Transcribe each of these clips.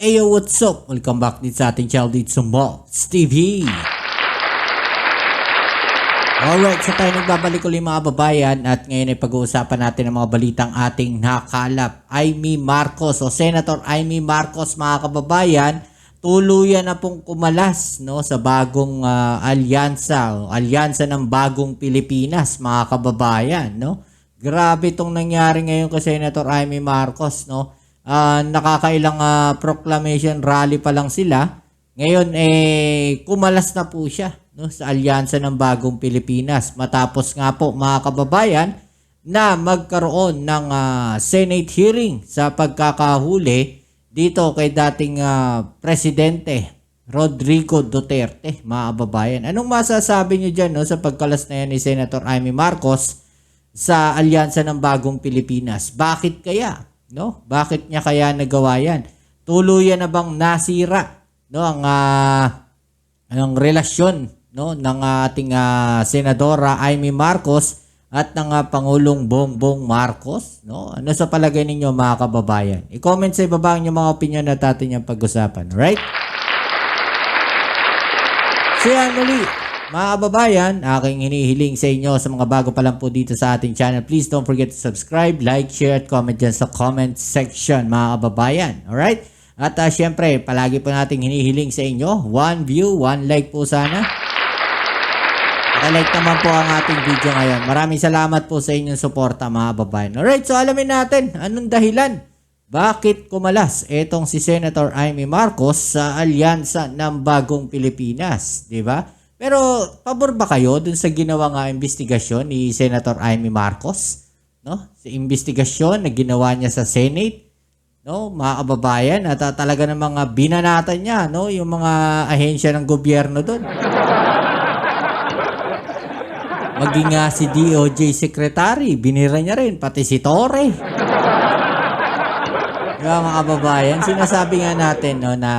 Ayo, what's up? Welcome back dito sa ating channel dito sa Malts TV. Alright, so tayo nagbabalik ulit mga babayan at ngayon ay pag-uusapan natin ang mga balitang ating nakalap. Imee Marcos o Senator Imee Marcos mga kababayan, tuluyan na pong kumalas no, sa bagong alyansa ng bagong Pilipinas mga kababayan. No? Grabe itong nangyari ngayon kay Senator Imee Marcos. No? Nakakailang proclamation rally pa lang sila. Ngayon kumalas na po siya no, sa alyansa ng bagong Pilipinas. Matapos nga po mga kababayan na magkaroon ng Senate hearing sa pagkakahuli dito kay dating Presidente Rodrigo Duterte mga kababayan. Anong masasabi niyo dyan no, sa pagkalas na yan ni Senator Imee Marcos sa alyansa ng bagong Pilipinas? Bakit kaya? No? Bakit niya kaya nagawa yan? Tuluyan na bang nasira no ang relasyon no ng ating senadora Imee Marcos at ng Pangulong Bongbong Marcos? No? Ano sa palagay ninyo mga kababayan? I-comment sa ibaba ang mga opinion na natin yung pag-usapan, right? So yan muli, mga kababayan, aking hinihiling sa inyo sa mga bago pa lang po dito sa ating channel. Please don't forget to subscribe, like, share, at comment dyan sa comment section mga kababayan. Alright? At syempre, palagi po nating hinihiling sa inyo, 1 view, 1 like po sana. Like naman po ang ating video ngayon. Maraming salamat po sa inyong suporta mga kababayan. Alright, so alamin natin, anong dahilan? Bakit kumalas etong si Senator Imee Marcos sa alyansa ng bagong Pilipinas? Diba? Pero, pabor ba kayo dun sa ginawang investigasyon ni Senator Imee Marcos? No? Sa investigasyon na ginawa niya sa Senate? No? Mga kababayan, at talaga ng mga binanatan niya, no? Yung mga ahensya ng gobyerno dun. Maging si DOJ Secretary, binira niya rin, pati si Torre. Diba mga kababayan, sinasabi nga natin no, na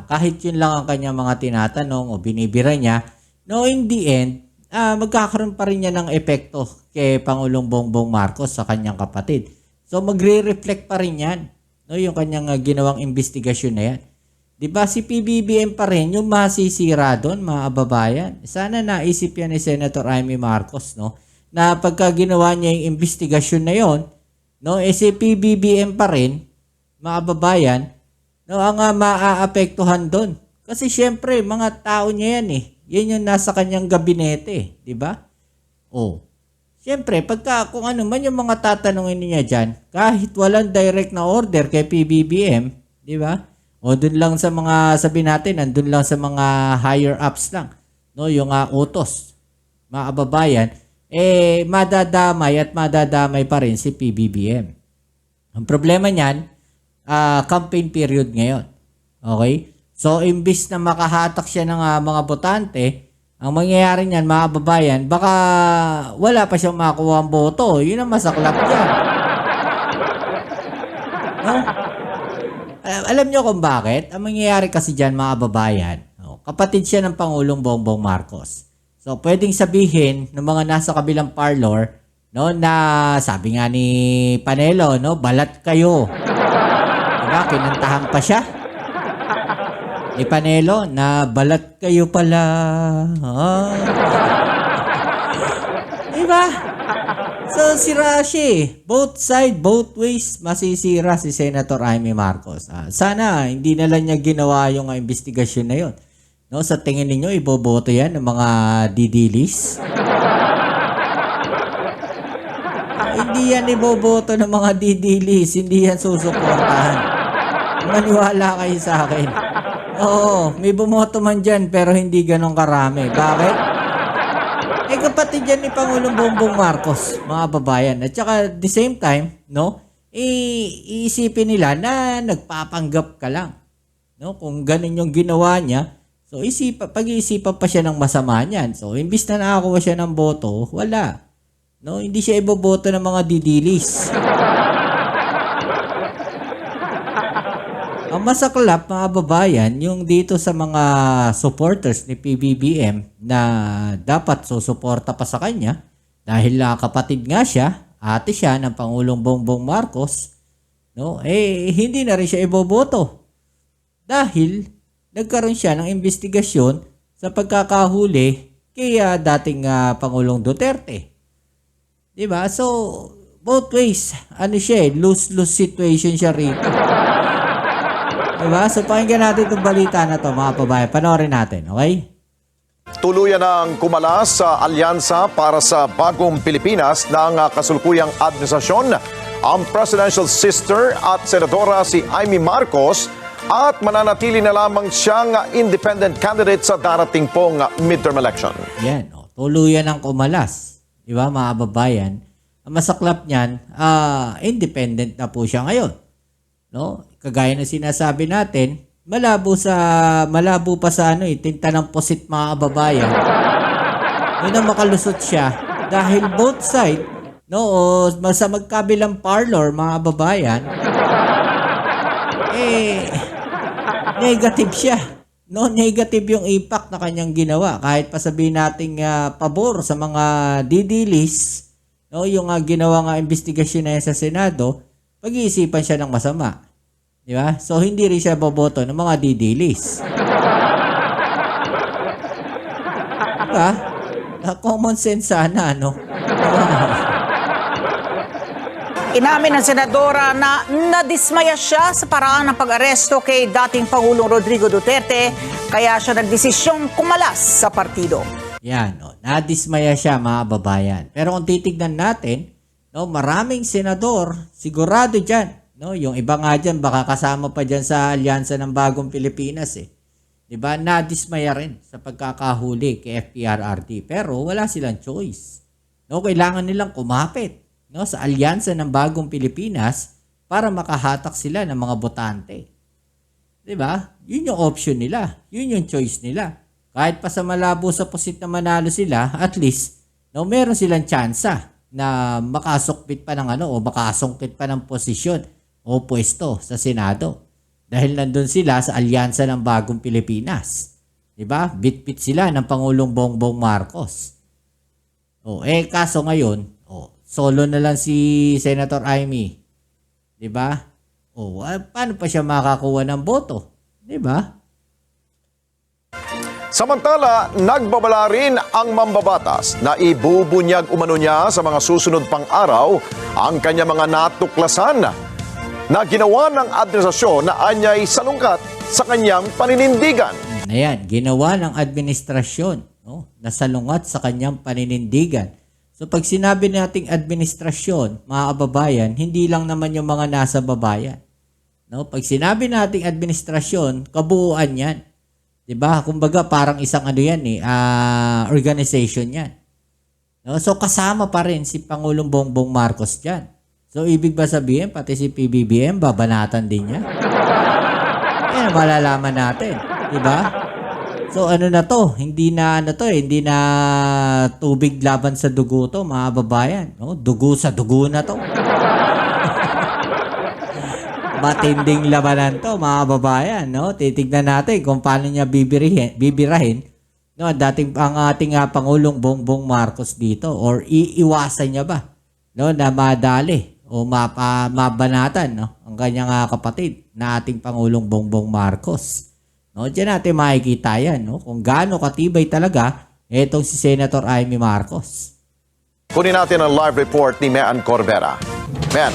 kahit yun lang ang kanyang mga tinatanong o binibira niya, no, in the end, magkakaroon pa rin niya ng epekto kay Pangulong Bongbong Marcos sa kanyang kapatid. So magre-reflect pa rin yan, no, yung kanyang ginawang investigasyon na yan. Diba si PBBM pa rin yung masisira doon mga kababayan? Sana naisip yan ni Senator Imee Marcos, no, na pagka ginawa niya yung investigasyon na yon, no, si PBBM pa rin mga kababayan, no, ang maaapektuhan doon. Kasi syempre, mga tao niya yan eh. Yan yung nasa kanyang gabinete, di ba? Oh. Syempre, pagka kung ano man yung mga tatanungin niya diyan, kahit walang direct na order kay PBBM, di ba? O dun lang sa mga sabi natin, andun lang sa mga higher ups lang, no, yung utos. Mga kababayan, madadamay pa rin si PBBM. Ang problema niyan, campaign period ngayon. Okay? So, imbis na makahatak siya ng mga botante, ang mangyayari niyan, mga kababayan, baka wala pa siyang makuha ang boto. Yun ang masaklap dyan. No? Alam niyo kung bakit? Ang mangyayari kasi dyan, mga kababayan, no? Kapatid siya ng Pangulong Bongbong Marcos. So, pwedeng sabihin ng mga nasa kabilang parlor, no, na sabi nga ni Panelo, no, balat kayo. Diba? Kinantahan pa siya ni Panelo na balat kayo pala. Diba? So, sira siya. Both side, both ways, masisira si Senator Imee Marcos. Sana hindi na lang niya ginawa yung investigasyon na yun. No? Sa tingin ninyo, iboboto yan ng mga didilis? Hindi yan iboboto ng mga didilis. Hindi yan susuportahan. Maniwala kayo sa akin. Oo, may bumoto man dyan pero hindi ganun karami. Bakit? Kapatid yan ni Pangulong Bongbong Marcos, mga babayan. At saka the same time, no, iisipin nila na nagpapanggap ka lang. No? Kung ganun yung ginawa niya, so pag-iisipan pa siya ng masama niyan. So, imbis na nakakuha siya ng boto, wala. No, hindi siya iboboto ng mga didilis. Ang masaklap mga babayan, yung dito sa mga supporters ni PBBM na dapat susuporta pa sa kanya dahil kapatid nga siya, ate siya ng Pangulong Bongbong Marcos, no? Hindi na rin siya iboboto. dahil nagkaroon siya ng investigasyon sa pagkakahuli kay dating Pangulong Duterte. Diba? So, both ways, ano siya lose-lose situation siya rito. Diba? So, pakinggan natin itong balita na to, mga kababayan. Panoorin natin, okay? Tuluyan ang kumalas sa alyansa para sa bagong Pilipinas ng kasulukuyang administrasyon ang presidential sister at senadora si Amy Marcos at mananatili na lamang siyang independent candidate sa darating pong midterm election. Yan, tuluyan ang kumalas. Diba, mga kababayan? Ang masaklap niyan, independent na po siya ngayon. No? Kagaya ng sinasabi natin, malabo pa sa tinta ng pusit, mga kababayan. Yun ang makalusot siya dahil both side, no, o sa magkabilang parlor, mga kababayan, negative siya. No, negative yung impact na kanyang ginawa. Kahit pa sabihin nating pabor sa mga didilis, no, yung ginawa nga investigasyon na yan sa Senado, pag-iisipan siya ng masama. Di ba? So, hindi rin siya boboto ng mga didilis. Diba? Common sense sana, no? Inamin ng senadora na nadismaya siya sa paraan ng pag-aresto kay dating Pangulong Rodrigo Duterte, kaya siya nagdesisyong kumalas sa partido. Yan, no? Nadismaya siya, mga babayan. Pero kung titignan natin, no, maraming senador, sigurado dyan. No, yung iba nga dyan, baka kasama pa dyan sa alyansa ng Bagong Pilipinas eh. Diba? Nadismaya rin sa pagkakahuli kay FPRRD. Pero wala silang choice. No, kailangan nilang kumapit, no, sa alyansa ng Bagong Pilipinas para makahatak sila ng mga botante. Diba? Yun yung option nila. Yun yung choice nila. Kahit pa sa malabo sa pusit na manalo sila, at least, no, meron silang tsansa na makasukpit pa ng o makasungkit pa ng posisyon o pwesto sa Senado. Dahil nandun sila sa alyansa ng Bagong Pilipinas. Diba? Bit-bit sila ng Pangulong Bongbong Marcos. Kaso ngayon, solo na lang si Senator Amy. Diba? Paano pa siya makakuha ng boto? Diba? Samantala, nagbabala rin ang mambabatas na ibubunyag umano niya sa mga susunod pang araw ang kanya mga natuklasan na ginawa ng administrasyon na anyay salungkat sa kanyang paninindigan. Ayan, ginawa ng administrasyon, no, na salungat sa kanyang paninindigan. So pag sinabi nating administrasyon, mga kababayan, hindi lang naman yung mga nasa babayan. No, pag sinabi nating administrasyon, kabuuan yan. 'Di ba? Kumbaga parang isang organization yan. No, so kasama pa rin si Pangulong Bongbong Marcos diyan. So, ibig ba sabihin, pati si PBBM, babanatan din niya? Yan, malalaman natin. Diba? So, ano na to? Hindi na tubig laban sa dugo to, mga babayan. No? Dugo sa dugo na to. Matinding labanan to, mga babayan. No? Titignan natin kung paano niya bibirahin no, ang ating Pangulong Bongbong Marcos dito, or iiwasan niya ba, no, na madali o mabanatan, no, ang kanyang kapatid na ating Pangulong Bongbong Marcos. No, diyan natin makikita yan, no, kung gaano katibay talaga itong si Senator Amy Marcos. Kunin natin ang live report ni Mean Corbera. Mean.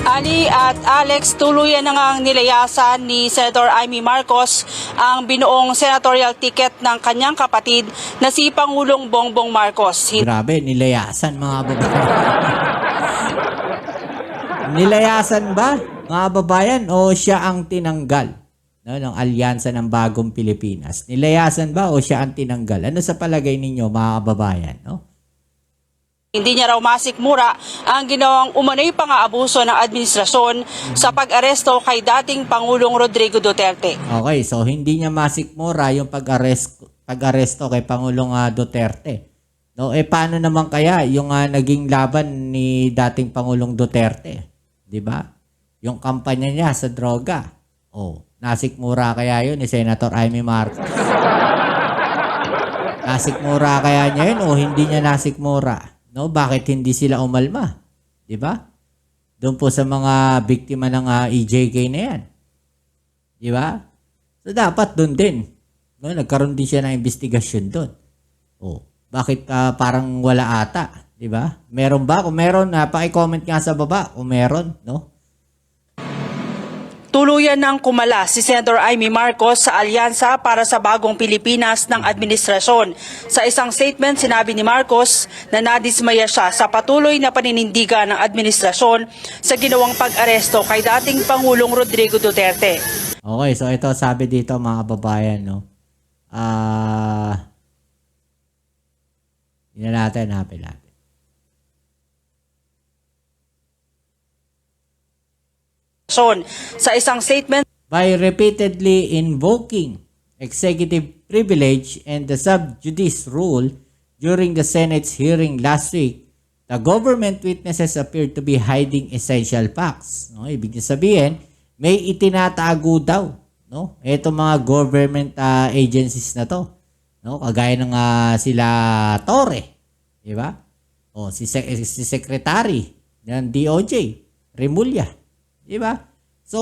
Ali at Alex, tuluyan na ngang nilayasan ni Senator Amy Marcos ang binuong senatorial ticket ng kanyang kapatid na si Pangulong Bongbong Marcos. Grabe, nilayasan, mga babayan. Nilayasan ba, mga babayan, o siya ang tinanggal, no, ng alyansa ng Bagong Pilipinas? Nilayasan ba o siya ang tinanggal? Ano sa palagay ninyo, mga babayan? No? Hindi niya raw masikmura ang ginawang umano'y pang-aabuso ng administrasyon sa pag-aresto kay dating Pangulong Rodrigo Duterte. Okay, so hindi niya masikmura yung pag-aresto kay Pangulong Duterte. No, paano naman kaya yung naging laban ni dating Pangulong Duterte? 'Di ba? Yung kampanya niya sa droga. Nasikmura kaya yun ni Senator Amy Marcos? Nasikmura kaya niya yun o hindi niya nasikmura? No, bakit hindi sila umalma? 'Di ba? doon po sa mga biktima ng EJK na yan. Di ba? So dapat doon din. No, nagkaroon din siya ng investigasyon doon. Oh, bakit parang wala ata? Di ba? Meron ba? Kung meron, paki-comment nga sa baba kung meron, no? Tuluyan ng kumalas si Senator Amy Marcos sa alyansa para sa bagong Pilipinas ng administrasyon. Sa isang statement, sinabi ni Marcos na nadismaya siya sa patuloy na paninindigan ng administrasyon sa ginawang pag-aresto kay dating Pangulong Rodrigo Duterte. Okay, so ito sabi dito mga kababayan, no? Yun na natin, hanapin natin. Sa isang statement, By repeatedly invoking executive privilege and the sub judice rule during the Senate's hearing last week, the government witnesses appeared to be hiding essential facts. No, ibig sabihin, may itinatago daw, no? Etong mga government agencies na to, no? Kagaya ng sila Torre, di ba? O si Secretary ng DOJ, Remulla, di ba? So,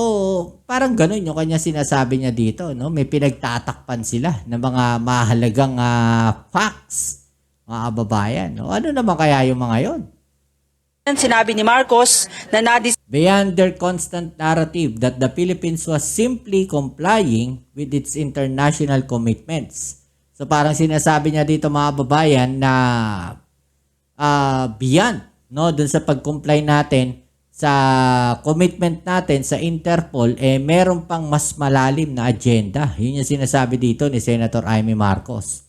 parang ganun yung kanya sinasabi niya dito, no? May pinagtatakpan sila ng mga mahalagang facts, mga kababayan, no? Ano naman kaya yung mga yon? sinabi ni Marcos na Beyond their constant narrative that the Philippines was simply complying with its international commitments. So parang sinasabi niya dito mga kababayan na beyond, no, dun sa pag-comply natin sa commitment natin sa Interpol, meron pang mas malalim na agenda. Yun yung sinasabi dito ni Senator Amy Marcos.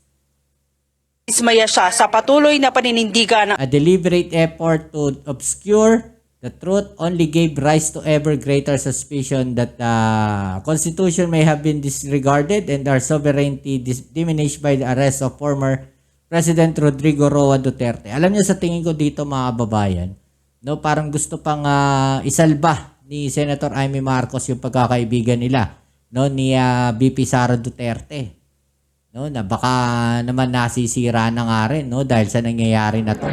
nadismaya siya sa patuloy na paninindigan ng A deliberate effort to obscure the truth only gave rise to ever greater suspicion that the Constitution may have been disregarded and our sovereignty diminished by the arrest of former President Rodrigo Roa Duterte. Alam niyo, sa tingin ko dito mga kababayan, no, parang gusto pang isalba ni Senator Amy Marcos yung pagkakaibigan nila, no, ni VP Sara Duterte. No, na baka naman nasisira na nga rin, no, dahil sa nangyayari na to.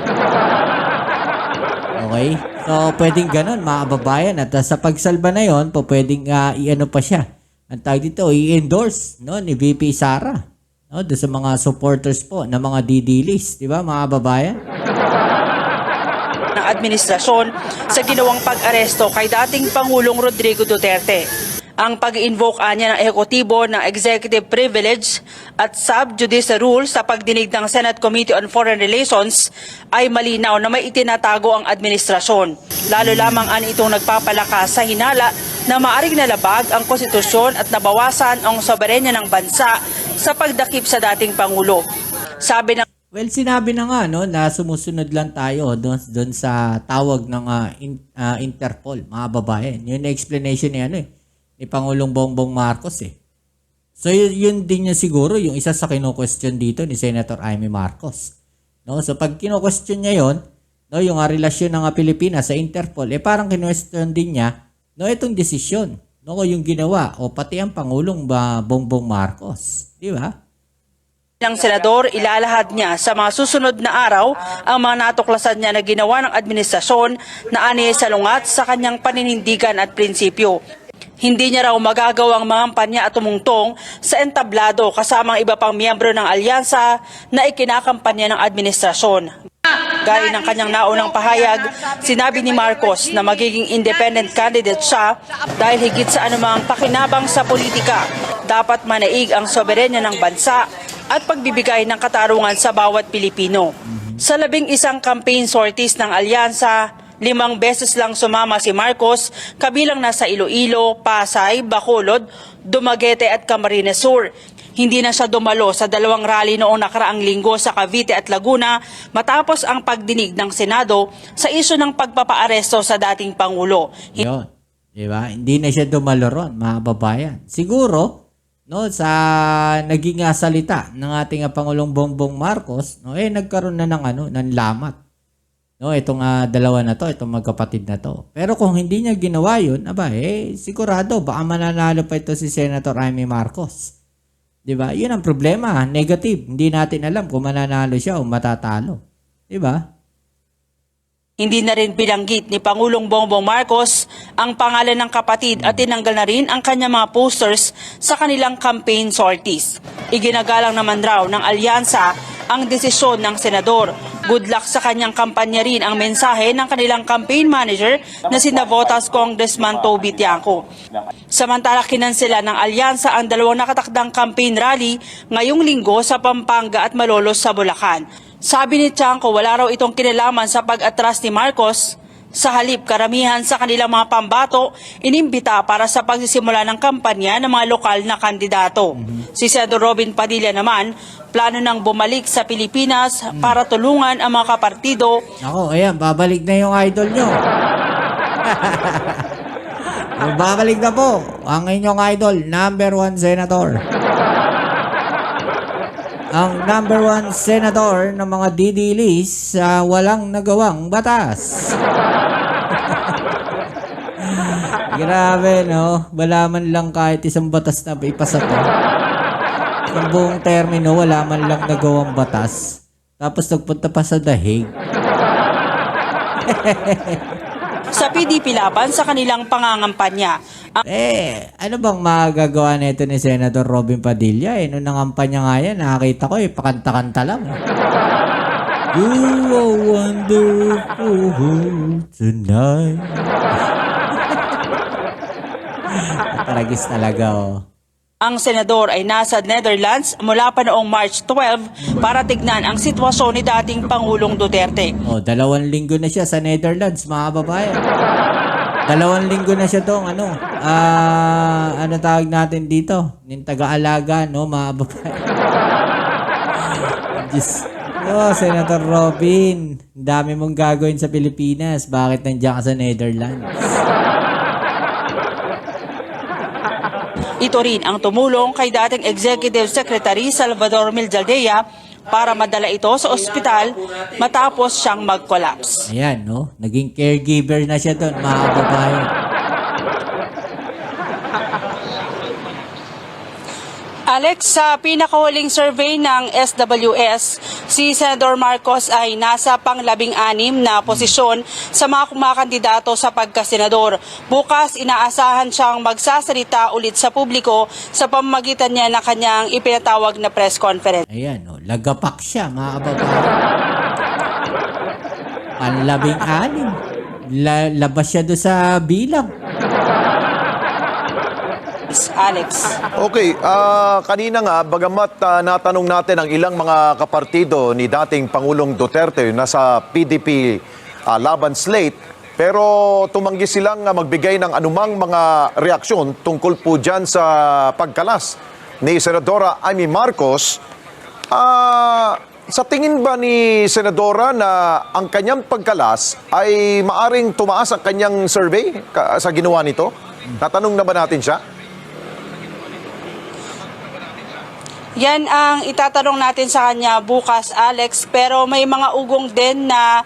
Okay? So, pwedeng ganun, mga kababayan. At sa pagsalba na yon, pwedeng i-ano pa siya. Ang tawag dito, i-endorse, no, ni VP Sara. No, doon sa mga supporters po ng mga DD-list. Di ba, mga kababayan? ng administrasyon sa ginawang pag-aresto kay dating Pangulong Rodrigo Duterte. Ang pag-invoke niya ng ehekutibo ng executive privilege at sub judice rule sa pagdinig ng Senate Committee on Foreign Relations ay malinaw na may itinatago ang administrasyon. Lalo lamang itong nagpapalakas sa hinala na maaring nalabag ang konstitusyon at nabawasan ang soberenya ng bansa sa pagdakip sa dating Pangulo. Sabi ng Well, sinabi na nga, no, na sumusunod lang tayo doon sa tawag ng Interpol, mga babae. Yun na explanation ni ni Pangulong Bongbong Marcos eh. So yun din yung siguro yung isa sa kino-question dito ni Senator Amy Marcos. No, so pag kino-question niya yon, no, yung relasyon ng Pilipinas sa Interpol, parang kino-question din niya, no, itong desisyon, no, yung ginawa o pati ang Pangulong Bongbong Marcos, di ba? ng senador, ilalahad niya sa mga susunod na araw ang mga natuklasan niya na ginawa ng administrasyon na aniya salungat sa kanyang paninindigan at prinsipyo. Hindi niya raw magagawang mangampanya at tumungtong sa entablado kasama ang iba pang miyembro ng alyansa na ikinakampanya ng administrasyon. Gaya ng kanyang naunang pahayag, sinabi ni Marcos na magiging independent candidate siya dahil higit sa anumang pakinabang sa politika, dapat manaig ang soberenya ng bansa at pagbibigay ng katarungan sa bawat Pilipino. Sa 11 campaign sorties ng alyansa, 5 beses lang sumama si Marcos, kabilang nasa Iloilo, Pasay, Bacolod, Dumaguete at Camarines Sur. Hindi na siya dumalo sa 2 rally noong nakaraang linggo sa Cavite at Laguna matapos ang pagdinig ng Senado sa isyu ng pagpapaaresto sa dating Pangulo. Yun. Diba? Hindi na siya dumalo ron, mga babayan. Siguro, no, sa naging salita ng ating Pangulong Bongbong Marcos, no, nagkaroon na ng lamat. No, itong dalawa na to, itong magkapatid na to. Pero kung hindi niya ginawa yun, sigurado baka mananalo pa ito si Senator Amy Marcos. 'Di ba? 'Yun ang problema, negative. Hindi natin alam kung mananalo siya o matatalo. 'Di ba? Hindi na rin binanggit ni Pangulong Bongbong Marcos ang pangalan ng kapatid at tinanggal na rin ang kanyang mga posters sa kanilang campaign sorties. Iginagalang naman raw ng alyansa ang desisyon ng senador. Good luck sa kanyang kampanya rin ang mensahe ng kanilang campaign manager na si Navotas Congressman Toby Tiangco. Samantala, kinansela ng alyansa ang dalawang nakatakdang campaign rally ngayong linggo sa Pampanga at Malolos sa Bulacan. Sabi ni Tiangco, wala raw itong kinalaman sa pag-atras ni Marcos. Sa halip, karamihan sa kanilang mga pambato, inimbita para sa pagsisimula ng kampanya ng mga lokal na kandidato. Si Senador Robin Padilla naman, plano nang bumalik sa Pilipinas para tulungan ang mga kapartido. Ako, ayan, babalik na yung idol nyo. Babalik na po ang inyong idol, number 1 senator. Ang number 1 senator ng mga didilis sa walang nagawang batas. Grabe, no? Wala man lang kahit isang batas na ipasa to. Sa buong termino, wala man lang nagawang batas. Tapos nagpunta pa sa dahig. Sa PDP laban sa kanilang pangangampanya. Ano bang magagawa nito ni Senator Robin Padilla? Noong nangampanya nga yan, nakakita ko pakanta-kanta lang. You are wonderful tonight. Nataragis talaga, oh. Ang senador ay nasa Netherlands mula pa noong March 12 para tignan ang sitwasyon ni dating Pangulong Duterte. 2 linggo na siya sa Netherlands, mga babae. 2 linggo na siya doon, ano tawag natin dito? Yung taga-alaga, no, mga babae. Diyos. Senator Robin, dami mong gagawin sa Pilipinas. Bakit nandiyan ka sa Netherlands? Ito rin ang tumulong kay dating Executive Secretary Salvador Miljaldea para madala ito sa ospital matapos siyang mag-collapse. Ayan, no? Naging caregiver na siya doon, mga babae. Alex, sa pinakahuling survey ng SWS, si Senador Marcos ay nasa pang-16 na posisyon sa mga kumakandidato sa pagkasenador. Bukas, inaasahan siyang magsasalita ulit sa publiko sa pamamagitan niya na kanyang ipinatawag na press conference. Ayan, no? Lagapak siya, mga babae. Pang-16. Labas siya doon sa bilang. Alex. Okay, kanina nga, bagamat natanong natin ang ilang mga kapartido ni dating Pangulong Duterte na sa PDP laban slate, pero tumanggi silang magbigay ng anumang mga reaksyon tungkol po dyan sa pagkalas ni Senadora Amy Marcos. Sa tingin ba ni Senadora na ang kanyang pagkalas ay maaring tumaas ang kanyang survey sa ginawa nito? Natanong na ba natin siya? Yan ang itatanong natin sa kanya bukas, Alex. Pero may mga ugong din na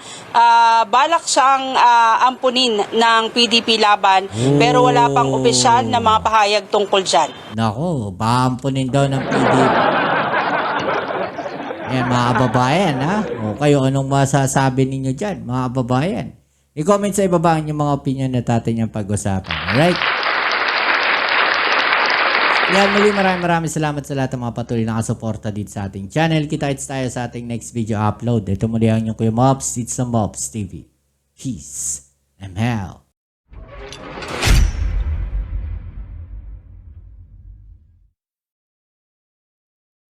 balak siyang ampunin ng PDP laban. Pero wala pang opisyal na mga pahayag tungkol dyan. Nako, baampunin daw ng PDP. Yan, mga kababayan, ha? O kayo, anong masasabi ninyo dyan, mga kababayan? I-comment sa ibaba ang mga opinion na natin yung pag-usapan. Alright? Yan, muli maraming salamat sa lahat ng mga patuloy na kasuporta dito sa ating channel. Kita-kits tayo sa ating next video upload. Ito muli ang inyong Kuya Mops. It's the Mops TV. Peace and hell.